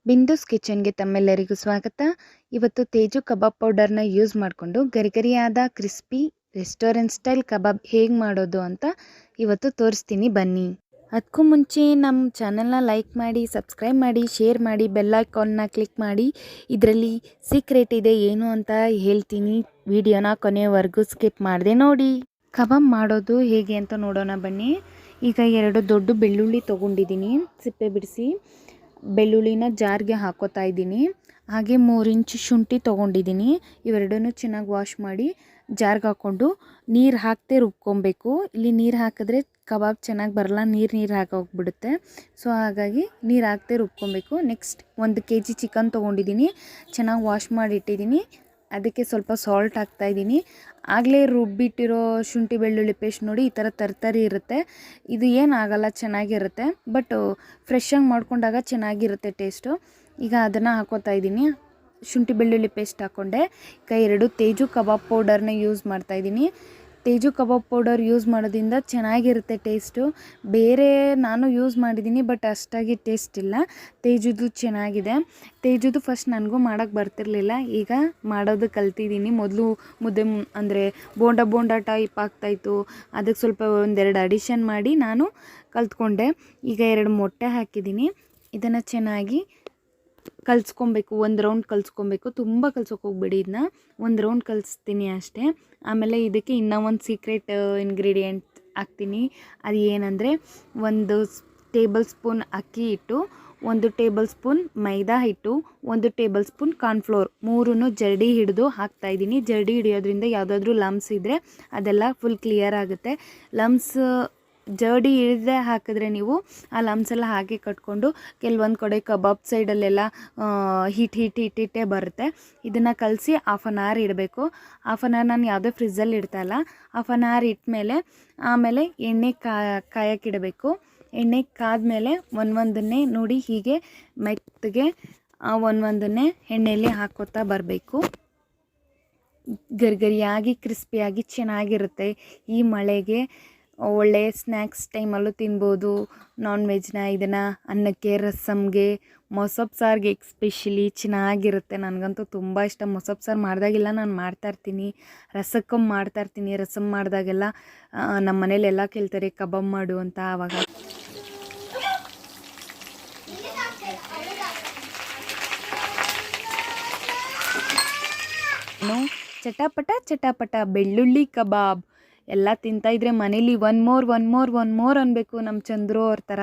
ಬಿಂದುಸ್ ಕಿಚನ್ಗೆ ತಮ್ಮೆಲ್ಲರಿಗೂ ಸ್ವಾಗತ. ಇವತ್ತು ತೇಜು ಕಬಾಬ್ ಪೌಡರ್ನ ಯೂಸ್ ಮಾಡಿಕೊಂಡು ಗರಿಗರಿಯಾದ ಕ್ರಿಸ್ಪಿ ರೆಸ್ಟೋರೆಂಟ್ ಸ್ಟೈಲ್ ಕಬಾಬ್ ಹೇಗೆ ಮಾಡೋದು ಅಂತ ಇವತ್ತು ತೋರಿಸ್ತೀನಿ ಬನ್ನಿ. ಅದಕ್ಕೂ ಮುಂಚೆ ನಮ್ಮ ಚಾನಲ್ನ ಲೈಕ್ ಮಾಡಿ, ಸಬ್ಸ್ಕ್ರೈಬ್ ಮಾಡಿ, ಶೇರ್ ಮಾಡಿ, ಬೆಲ್ ಐಕಾನ್ನ ಕ್ಲಿಕ್ ಮಾಡಿ. ಇದರಲ್ಲಿ ಸೀಕ್ರೆಟ್ ಇದೆ ಏನು ಅಂತ ಹೇಳ್ತೀನಿ. ವಿಡಿಯೋನ ಕೊನೆಯವರೆಗೂ ಸ್ಕಿಪ್ ಮಾಡದೆ ನೋಡಿ. ಕಬಾಬ್ ಮಾಡೋದು ಹೇಗೆ ಅಂತ ನೋಡೋಣ ಬನ್ನಿ. ಈಗ 2 ದೊಡ್ಡ ಬೆಳ್ಳುಳ್ಳಿ ತೊಗೊಂಡಿದ್ದೀನಿ, ಸಿಪ್ಪೆ ಬಿಡಿಸಿ. ಬೆಳ್ಳುಳ್ಳಿನ ಜಾರ್ಗೆ ಹಾಕೋತಾ ಇದ್ದೀನಿ. ಹಾಗೆ 3 ಇಂಚು ಶುಂಠಿ ತೊಗೊಂಡಿದ್ದೀನಿ. ಇವೆರಡನ್ನೂ ಚೆನ್ನಾಗಿ ವಾಶ್ ಮಾಡಿ ಜಾರ್ಗೆ ಹಾಕ್ಕೊಂಡು ನೀರು ಹಾಕದೆ ರುಬ್ಕೊಬೇಕು. ಇಲ್ಲಿ ನೀರು ಹಾಕಿದ್ರೆ ಕಬಾಬ್ ಚೆನ್ನಾಗಿ ಬರಲ್ಲ, ನೀರು ಹಾಕೋಗ್ಬಿಡುತ್ತೆ. ಸೊ ಹಾಗಾಗಿ ನೀರು ಹಾಕದೆ ರುಬ್ಕೊಬೇಕು. ನೆಕ್ಸ್ಟ್ 1 kg ಚಿಕನ್ ತೊಗೊಂಡಿದ್ದೀನಿ, ಚೆನ್ನಾಗಿ ವಾಶ್ ಮಾಡಿ ಇಟ್ಟಿದ್ದೀನಿ. ಅದಕ್ಕೆ ಸ್ವಲ್ಪ ಸಾಲ್ಟ್ ಹಾಕ್ತಾಯಿದ್ದೀನಿ. ಆಗಲೇ ರುಬ್ಬಿಟ್ಟಿರೋ ಶುಂಠಿ ಬೆಳ್ಳುಳ್ಳಿ ಪೇಸ್ಟ್ ನೋಡಿ, ಈ ಥರ ತರ್ತರಿ ಇರುತ್ತೆ. ಇದು ಏನಾಗಲ್ಲ, ಚೆನ್ನಾಗಿರುತ್ತೆ. ಬಟ್ ಫ್ರೆಶ್ಶಾಗಿ ಮಾಡ್ಕೊಂಡಾಗ ಚೆನ್ನಾಗಿರುತ್ತೆ ಟೇಸ್ಟು. ಈಗ ಅದನ್ನು ಹಾಕೋತಾ ಇದ್ದೀನಿ. ಶುಂಠಿ ಬೆಳ್ಳುಳ್ಳಿ ಪೇಸ್ಟ್ ಹಾಕ್ಕೊಂಡೆ. ಈಗ 2 ತೇಜು ಕಬಾಬ್ ಪೌಡರ್ನ ಯೂಸ್ ಮಾಡ್ತಾಯಿದ್ದೀನಿ. ತೇಜು ಕಬಾಬ್ ಪೌಡರ್ ಯೂಸ್ ಮಾಡೋದ್ರಿಂದ ಚೆನ್ನಾಗಿರುತ್ತೆ ಟೇಸ್ಟು. ಬೇರೆ ನಾನು ಯೂಸ್ ಮಾಡಿದ್ದೀನಿ, ಬಟ್ ಅಷ್ಟಾಗಿ ಟೇಸ್ಟ್ ಇಲ್ಲ. ತೇಜುದು ಚೆನ್ನಾಗಿದೆ. ತೇಜುದು ಫಸ್ಟ್ ನನಗೂ ಮಾಡೋಕ್ಕೆ ಬರ್ತಿರ್ಲಿಲ್ಲ, ಈಗ ಮಾಡೋದು ಕಲ್ತಿದ್ದೀನಿ. ಮೊದಲು ಮುದ್ದೆ ಅಂದರೆ ಬೋಂಡ ಟೈಪ್ ಆಗ್ತಾಯಿತ್ತು. ಅದಕ್ಕೆ ಸ್ವಲ್ಪ 1-2 ಅಡಿಷನ್ ಮಾಡಿ ನಾನು ಕಲ್ತ್ಕೊಂಡೆ. ಈಗ 2 ಮೊಟ್ಟೆ ಹಾಕಿದ್ದೀನಿ. ಇದನ್ನು ಚೆನ್ನಾಗಿ ಕಲಿಸ್ಕೊಬೇಕು. 1 ರೌಂಡ್ ಕಲಿಸ್ಕೊಬೇಕು, ತುಂಬ ಕಲ್ಸೋಕೆ ಹೋಗ್ಬೇಡಿ. ಇದನ್ನ 1 ರೌಂಡ್ ಕಲಿಸ್ತೀನಿ ಅಷ್ಟೇ. ಆಮೇಲೆ ಇದಕ್ಕೆ ಇನ್ನೂ ಒಂದು ಸೀಕ್ರೆಟ್ ಇಂಗ್ರೀಡಿಯೆಂಟ್ ಹಾಕ್ತೀನಿ. ಅದು ಏನಂದರೆ 1 ಟೇಬಲ್ ಸ್ಪೂನ್ ಅಕ್ಕಿ ಹಿಟ್ಟು, 1 ಟೇಬಲ್ ಸ್ಪೂನ್ ಮೈದಾ ಹಿಟ್ಟು, 1 ಟೇಬಲ್ ಸ್ಪೂನ್ ಕಾರ್ನ್ಫ್ಲೋರ್, 3 ಜರಡಿ ಹಿಡಿದು ಹಾಕ್ತಾಯಿದ್ದೀನಿ. ಜರಡಿ ಹಿಡಿಯೋದ್ರಿಂದ ಯಾವುದಾದ್ರೂ ಲಮ್ಸ್ ಇದ್ದರೆ ಅದೆಲ್ಲ ಫುಲ್ ಕ್ಲಿಯರ್ ಆಗುತ್ತೆ. ಲಮ್ಸ್ ಜರಡಿ ಹಿಡಿದೇ ಹಾಕಿದ್ರೆ ನೀವು ಆ ಲಮ್ಸ್ ಎಲ್ಲ ಹಾಗೆ ಕಟ್ಕೊಂಡು ಕೆಲವೊಂದು ಕಡೆ ಕಬಾಬ್ ಸೈಡಲ್ಲೆಲ್ಲ ಹಿಟ್ಟೇ ಬರುತ್ತೆ. ಇದನ್ನು ಕಲಸಿ 1/2 hour ಇಡಬೇಕು. 1/2 hour ನಾನು ಯಾವುದೇ ಫ್ರಿಜ್ಜಲ್ಲಿ ಇಡ್ತಾಯಿಲ್ಲ. 1/2 hour ಇಟ್ಟಮೇಲೆ ಆಮೇಲೆ ಎಣ್ಣೆ ಕಾಯಕ್ಕಿಡಬೇಕು. ಎಣ್ಣೆ ಕಾದ್ಮೇಲೆ ಒಂದೊಂದನ್ನೇ ನೋಡಿ ಹೀಗೆ ಮೆತ್ತಗೆ ಒಂದೊಂದನ್ನೇ ಎಣ್ಣೆಯಲ್ಲಿ ಹಾಕೋತಾ ಬರಬೇಕು. ಗರಿಗರಿಯಾಗಿ ಕ್ರಿಸ್ಪಿಯಾಗಿ ಚೆನ್ನಾಗಿರುತ್ತೆ. ಈ ಮಳೆಗೆ ಒಳ್ಳೆ ಸ್ನ್ಯಾಕ್ಸ್ ಟೈಮಲ್ಲೂ ತಿನ್ಬೋದು ನಾನ್ ವೆಜ್ನ. ಇದನ್ನು ಅನ್ನಕ್ಕೆ, ರಸಮ್ಗೆ, ಮೊಸಪ್ ಸಾರಿಗೆ ಎಕ್ಸ್ಪೆಷಲಿ ಚೆನ್ನಾಗಿರುತ್ತೆ. ನನಗಂತೂ ತುಂಬ ಇಷ್ಟ. ಮೊಸಪ್ ಸಾರು ಮಾಡಿದಾಗೆಲ್ಲ ನಾನು ಮಾಡ್ತಾಯಿರ್ತೀನಿ. ರಸಮ್ ಮಾಡಿದಾಗೆಲ್ಲ ನಮ್ಮ ಮನೇಲೆಲ್ಲ ಕೇಳ್ತಾರೆ ಕಬಾಬ್ ಮಾಡು ಅಂತ. ಆವಾಗ ಚಟಾಪಟ ಬೆಳ್ಳುಳ್ಳಿ ಕಬಾಬ್ ಎಲ್ಲ ತಿಂತಾಯಿದ್ರೆ ಮನೇಲಿ ಒನ್ ಮೋರ್ ಅನ್ಬೇಕು. ನಮ್ಮ ಚಂದ್ರು ಅವ್ರ ಥರ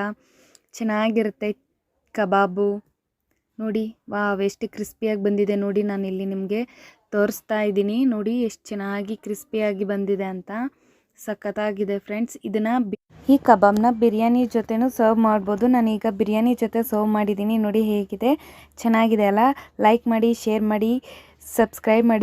ಚೆನ್ನಾಗಿರುತ್ತೆ ಕಬಾಬು. ನೋಡಿ ವಾವ್, ಎಷ್ಟು ಕ್ರಿಸ್ಪಿಯಾಗಿ ಬಂದಿದೆ ನೋಡಿ. ನಾನು ಇಲ್ಲಿ ನಿಮಗೆ ತೋರಿಸ್ತಾ ಇದ್ದೀನಿ. ನೋಡಿ ಎಷ್ಟು ಚೆನ್ನಾಗಿ ಕ್ರಿಸ್ಪಿಯಾಗಿ ಬಂದಿದೆ ಅಂತ. ಸಖತ್ತಾಗಿದೆ ಫ್ರೆಂಡ್ಸ್. ಈ ಕಬಾಬ್ನ ಬಿರಿಯಾನಿ ಜೊತೆನೂ ಸರ್ವ್ ಮಾಡ್ಬೋದು. ನಾನೀಗ ಬಿರಿಯಾನಿ ಜೊತೆ ಸರ್ವ್ ಮಾಡಿದ್ದೀನಿ. ನೋಡಿ ಹೇಗಿದೆ, ಚೆನ್ನಾಗಿದೆ ಅಲ್ಲ. ಲೈಕ್ ಮಾಡಿ, ಶೇರ್ ಮಾಡಿ, ಸಬ್ಸ್ಕ್ರೈಬ್ ಮಾಡಿ.